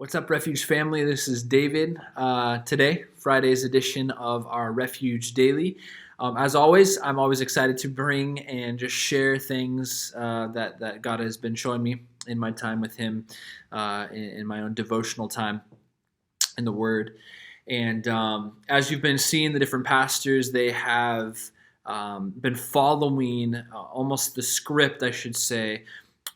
What's up, Refuge family? This is David. Today, Friday's edition of our Refuge Daily. As always, I'm always excited to bring and just share things that God has been showing me in my time with Him, in my own devotional time in the Word. And as you've been seeing the different pastors, they have been following almost the script, I should say,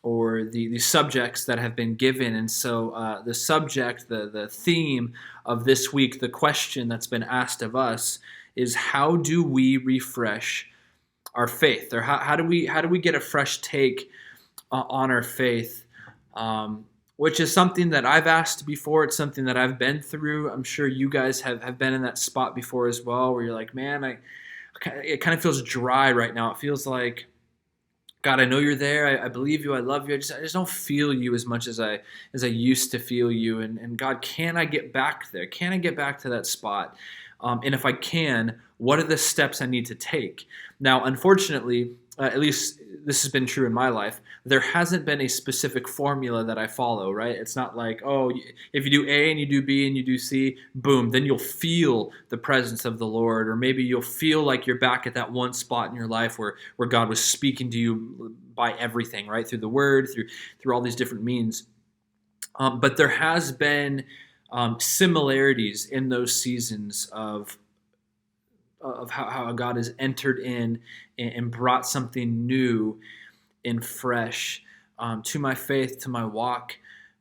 or the subjects that have been given. And so the subject, the theme of this week, the question that's been asked of us is, how do we refresh our faith? Or how do we get a fresh take on our faith? Which is something that I've asked before. It's something that I've been through. I'm sure you guys have been in that spot before as well, where you're like, man, it kind of feels dry right now. It feels like, God, I know you're there. I believe you. I love you. I just don't feel you as much as I used to feel you. And God, can I get back there? Can I get back to that spot? And if I can, what are the steps I need to take? Now, unfortunately, at least this has been true in my life, there hasn't been a specific formula that I follow, right? It's not like, oh, if you do A and you do B and you do C, boom, then you'll feel the presence of the Lord. Or maybe you'll feel like you're back at that one spot in your life where God was speaking to you by everything, right? Through the Word, through all these different means. But there has been similarities in those seasons of how God has entered in and brought something new and fresh to my faith, to my walk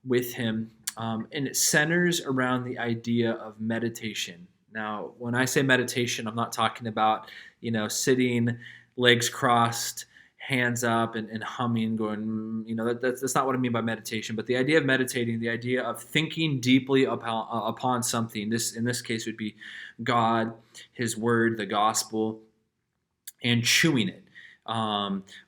with Him. And it centers around the idea of meditation. Now, when I say meditation, I'm not talking about, sitting, legs crossed, hands up and humming, going, that's not what I mean by meditation. But the idea of meditating, the idea of thinking deeply upon something, in this case would be God, His Word, the gospel, and chewing it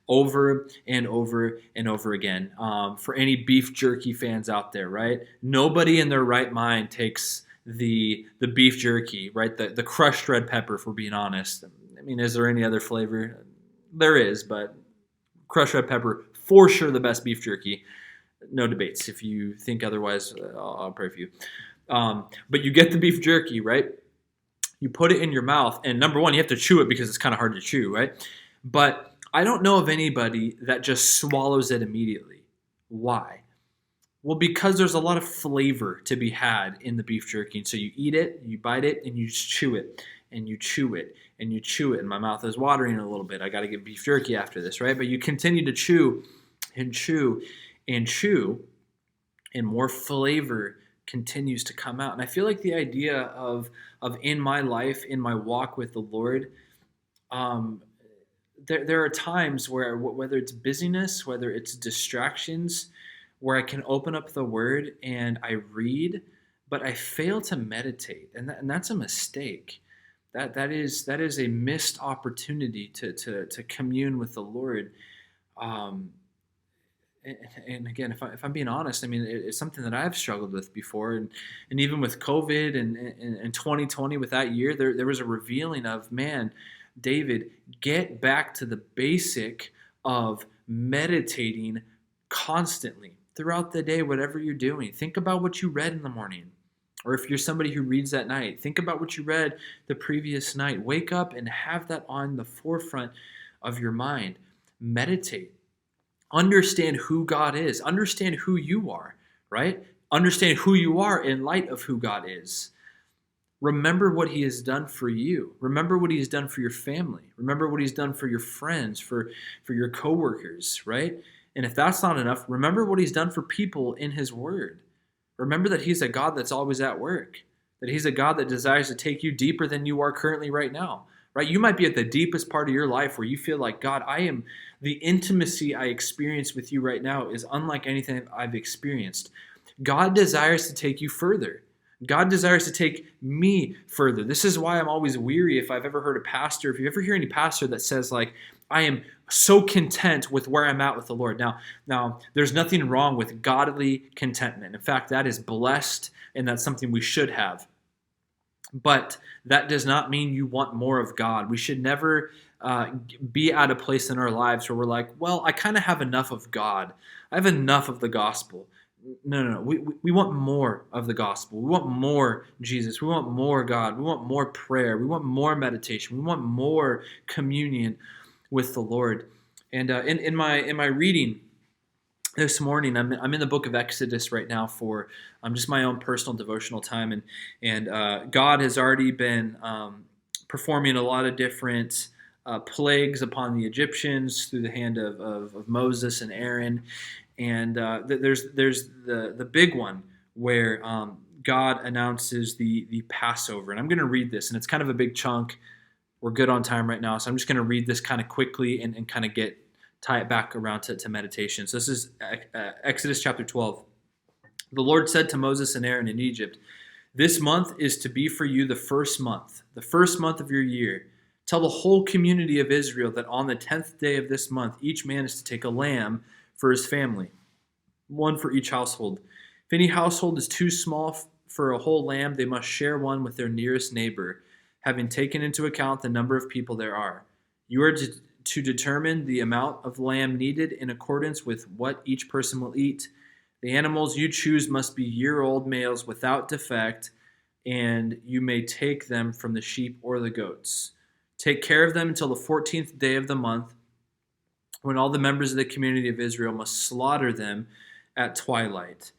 over and over and over again. For any beef jerky fans out there, right? Nobody in their right mind takes the beef jerky, right? The crushed red pepper, if we're being honest. I mean, is there any other flavor? There is, but crushed red pepper, for sure the best beef jerky. No debates. If you think otherwise, I'll pray for you. But you get the beef jerky, right? You put it in your mouth, and number one, you have to chew it because it's kind of hard to chew, right? But I don't know of anybody that just swallows it immediately. Why? Well, because there's a lot of flavor to be had in the beef jerky. And so you eat it, you bite it, and you just chew it, and you chew it, and you chew it. And my mouth is watering a little bit. I got to get beef jerky after this, right? But you continue to chew and chew and chew, and more flavor continues to come out. And I feel like the idea of in my life, in my walk with the Lord, there are times where, whether it's busyness, whether it's distractions, where I can open up the Word and I read, but I fail to meditate, and that's a mistake. That is a missed opportunity to commune with the Lord. And again, if I'm being honest, I mean, it's something that I've struggled with before, and even with COVID and 2020, with that year, there was a revealing of, man, David, get back to the basic of meditating constantly throughout the day, whatever you're doing. Think about what you read in the morning. Or if you're somebody who reads at night, think about what you read the previous night. Wake up and have that on the forefront of your mind. Meditate. Understand who God is. Understand who you are, right? Understand who you are in light of who God is. Remember what He has done for you. Remember what He has done for your family. Remember what He's done for your friends, for your coworkers, right? And if that's not enough, remember what He's done for people in His Word. Remember that He's a God that's always at work, that He's a God that desires to take you deeper than you are currently right now, right? You might be at the deepest part of your life where you feel like, God, the intimacy I experience with you right now is unlike anything I've experienced. God desires to take you further. God desires to take me further. This is why I'm always weary if I've ever heard a pastor, if you ever hear any pastor that says, like, I am so content with where I'm at with the Lord. Now, there's nothing wrong with godly contentment. In fact, that is blessed, and that's something we should have. But that does not mean you want more of God. We should never be at a place in our lives where we're like, well, I kind of have enough of God. I have enough of the gospel. No. We want more of the gospel. We want more Jesus. We want more God. We want more prayer. We want more meditation. We want more communion with the Lord. And in my reading this morning, I'm in the book of Exodus right now for just my own personal devotional time, and God has already been performing a lot of different plagues upon the Egyptians through the hand of Moses and Aaron, and there's the big one where God announces the Passover, and I'm going to read this, and it's kind of a big chunk. We're good on time right now, so I'm just going to read this kind of quickly and kind of tie it back around to meditation. So this is Exodus chapter 12. The Lord said to Moses and Aaron in Egypt, "This month is to be for you the first month of your year. Tell the whole community of Israel that on the 10th day of this month, each man is to take a lamb for his family, one for each household. If any household is too small for a whole lamb, they must share one with their nearest neighbor, having taken into account the number of people there are. You are to determine the amount of lamb needed in accordance with what each person will eat. The animals you choose must be year-old males without defect, and you may take them from the sheep or the goats. Take care of them until the 14th day of the month, when all the members of the community of Israel must slaughter them at twilight.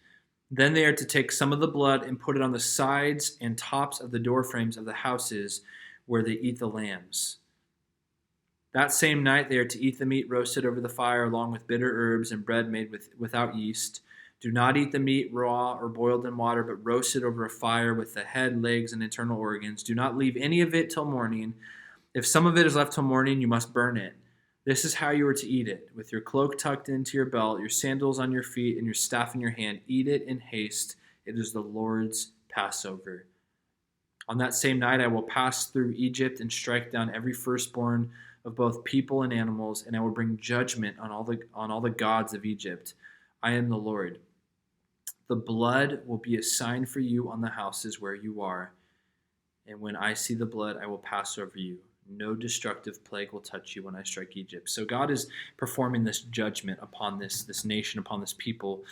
Then they are to take some of the blood and put it on the sides and tops of the door frames of the houses where they eat the lambs. That same night they are to eat the meat roasted over the fire along with bitter herbs and bread made without yeast. Do not eat the meat raw or boiled in water, but roast it over a fire with the head, legs, and internal organs. Do not leave any of it till morning. If some of it is left till morning, you must burn it. This is how you are to eat it, with your cloak tucked into your belt, your sandals on your feet, and your staff in your hand. Eat it in haste. It is the Lord's Passover. On that same night I will pass through Egypt and strike down every firstborn of both people and animals, and I will bring judgment on all the gods of Egypt. I am the Lord. The blood will be a sign for you on the houses where you are, and when I see the blood, I will pass over you. No destructive plague will touch you when I strike Egypt." So God is performing this judgment upon this nation, upon this people,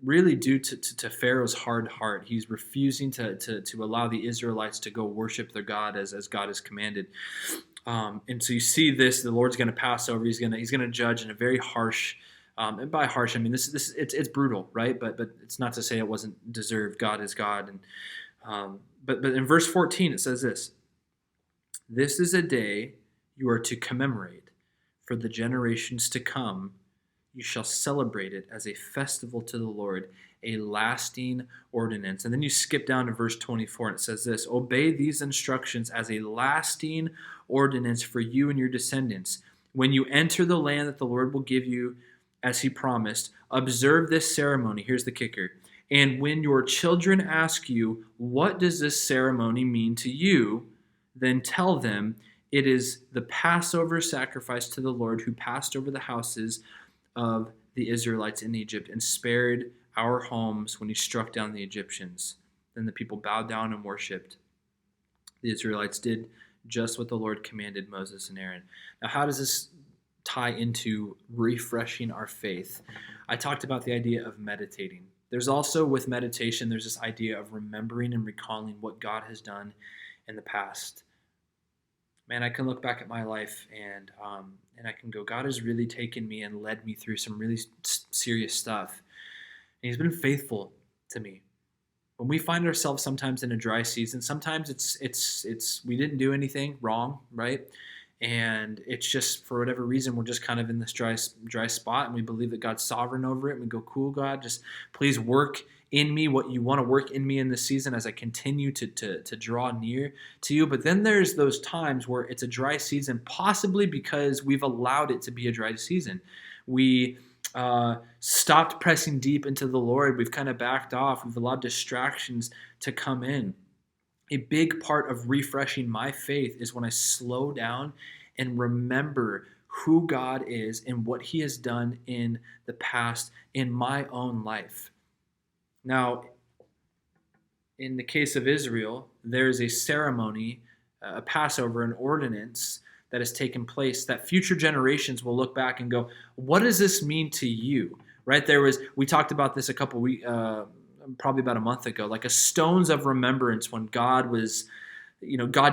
really due to Pharaoh's hard heart. He's refusing to allow the Israelites to go worship their God as God has commanded. And so you see this: the Lord's going to pass over. He's going to judge in a very harsh. And by harsh, I mean it's brutal, right? But it's not to say it wasn't deserved. God is God, and but in verse 14 it says this: "This is a day you are to commemorate. For the generations to come, you shall celebrate it as a festival to the Lord, a lasting ordinance." And then you skip down to verse 24, and it says this: "Obey these instructions as a lasting ordinance for you and your descendants. When you enter the land that the Lord will give you as he promised, observe this ceremony." Here's the kicker: "And when your children ask you, 'What does this ceremony mean to you?' then tell them, 'It is the Passover sacrifice to the Lord who passed over the houses of the Israelites in Egypt and spared our homes when he struck down the Egyptians.'" Then the people bowed down and worshipped. The Israelites did just what the Lord commanded Moses and Aaron. Now, how does this tie into refreshing our faith? I talked about the idea of meditating. There's also, with meditation, there's this idea of remembering and recalling what God has done in the past. Man, I can look back at my life and I can go, God has really taken me and led me through some really serious stuff. And he's been faithful to me. When we find ourselves sometimes in a dry season, sometimes it's we didn't do anything wrong, right? And it's just, for whatever reason, we're just kind of in this dry spot, and we believe that God's sovereign over it. And we go, cool, God, just please work in me what you want to work in me in this season as I continue to draw near to you. But then there's those times where it's a dry season, possibly because we've allowed it to be a dry season. We stopped pressing deep into the Lord. We've kind of backed off. We've allowed distractions to come in. A big part of refreshing my faith is when I slow down and remember who God is and what he has done in the past in my own life. Now, in the case of Israel, there is a ceremony, a Passover, an ordinance that has taken place that future generations will look back and go, what does this mean to you? right? We talked about this a couple weeks, probably about a month ago, like a stones of remembrance when God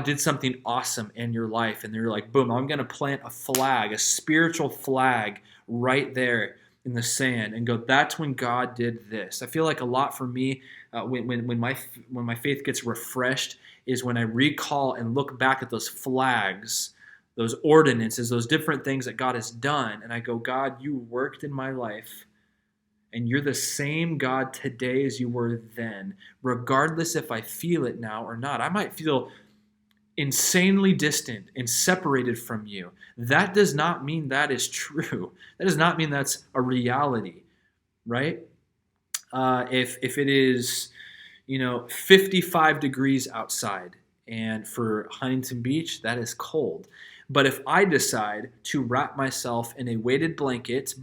did something awesome in your life, and they're like, boom, I'm going to plant a flag, a spiritual flag right there in the sand, and go, that's when God did this. I feel like a lot for me, when my faith gets refreshed, is when I recall and look back at those flags, those ordinances, those different things that God has done, and I go, God, you worked in my life. And you're the same God today as you were then, regardless if I feel it now or not. I might feel insanely distant and separated from you. That does not mean that is true. That does not mean that's a reality, right? If it is, 55 degrees outside, and for Huntington Beach, that is cold. But if I decide to wrap myself in a weighted blanket,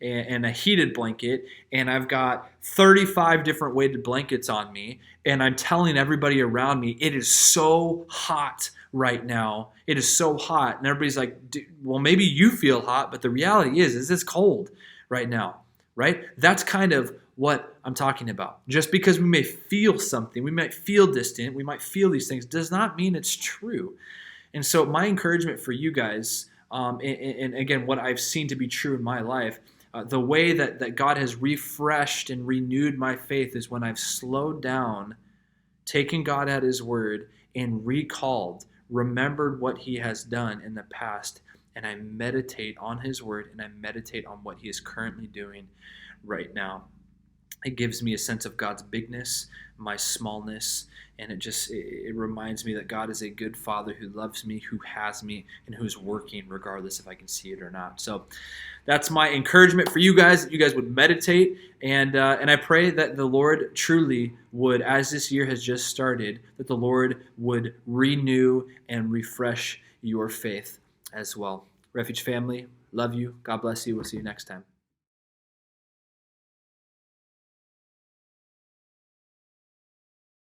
and a heated blanket, and I've got 35 different weighted blankets on me, and I'm telling everybody around me, it is so hot right now. It is so hot. And everybody's like, well, maybe you feel hot, but the reality is it's cold right now, right? That's kind of what I'm talking about. Just because we may feel something, we might feel distant, we might feel these things, does not mean it's true. And so my encouragement for you guys, and again, what I've seen to be true in my life, the way that God has refreshed and renewed my faith is when I've slowed down, taken God at his word, and remembered what he has done in the past, and I meditate on his word, and I meditate on what he is currently doing right now. It gives me a sense of God's bigness, my smallness, and it reminds me that God is a good Father who loves me, who has me, and who's working regardless if I can see it or not. So that's my encouragement for you guys, that you guys would meditate, and I pray that the Lord truly would, as this year has just started, that the Lord would renew and refresh your faith as well. Refuge family, love you. God bless you. We'll see you next time.